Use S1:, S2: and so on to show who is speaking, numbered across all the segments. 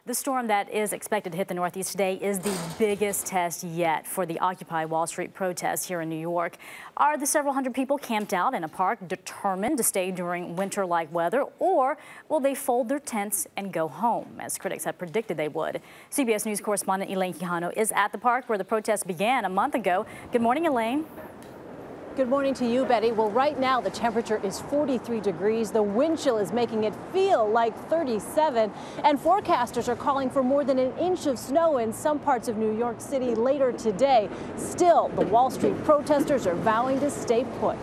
S1: The storm that is expected to hit the Northeast today is the biggest test yet for the Occupy Wall Street protests here in New York. Are the several hundred people camped out in a park determined to stay during winter-like weather, or will they fold their tents and go home, as critics have predicted they would? CBS News correspondent Elaine Quijano is at the park where the protests began a month ago. Good morning, Elaine.
S2: Good morning to you, Betty. Well, right now the temperature is 43 degrees. The wind chill is making it feel like 37. And forecasters are calling for more than an inch of snow in some parts of New York City later today. Still, the Wall Street protesters are vowing to stay put.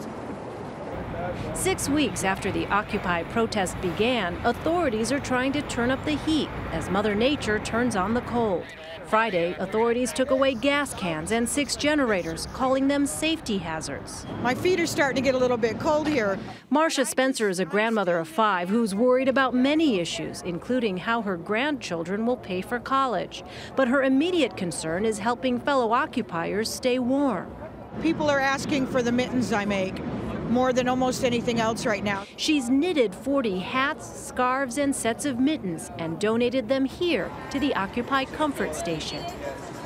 S3: 6 weeks after the Occupy protest began, authorities are trying to turn up the heat as Mother Nature turns on the cold. Friday, authorities took away gas cans and 6 generators, calling them safety hazards.
S4: My feet are starting to get a little bit cold here.
S3: Marcia Spencer is a grandmother of 5 who's worried about many issues, including how her grandchildren will pay for college. But her immediate concern is helping fellow occupiers stay warm.
S4: People are asking for the mittens I make more than almost anything else right now.
S3: She's knitted 40 hats, scarves, and sets of mittens and donated them here to the Occupy Comfort Station.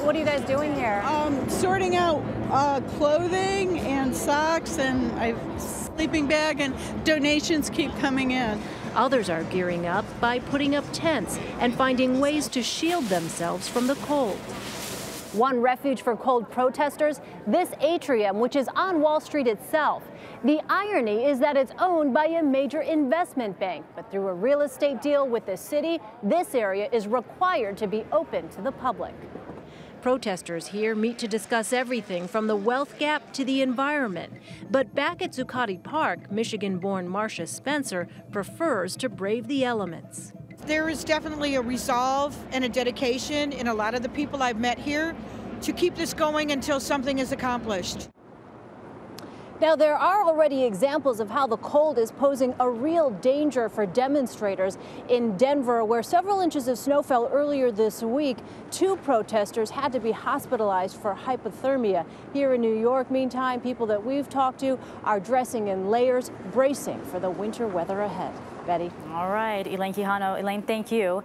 S2: What are you guys doing here?
S4: Sorting out clothing and socks and a sleeping bag, and donations keep coming in.
S3: Others are gearing up by putting up tents and finding ways to shield themselves from the cold.
S2: One refuge for cold protesters, this atrium, which is on Wall Street itself. The irony is that it's owned by a major investment bank, but through a real estate deal with the city, this area is required to be open to the public.
S3: Protesters here meet to discuss everything from the wealth gap to the environment. But back at Zuccotti Park, Michigan-born Marcia Spencer prefers to brave the elements.
S4: There is definitely a resolve and a dedication in a lot of the people I've met here to keep this going until something is accomplished.
S2: Now, there are already examples of how the cold is posing a real danger for demonstrators. In Denver, where several inches of snow fell earlier this week, 2 protesters had to be hospitalized for hypothermia. Here in New York, meantime, people that we've talked to are dressing in layers, bracing for the winter weather ahead. Betty.
S1: All right, Elaine Quijano. Elaine, thank you.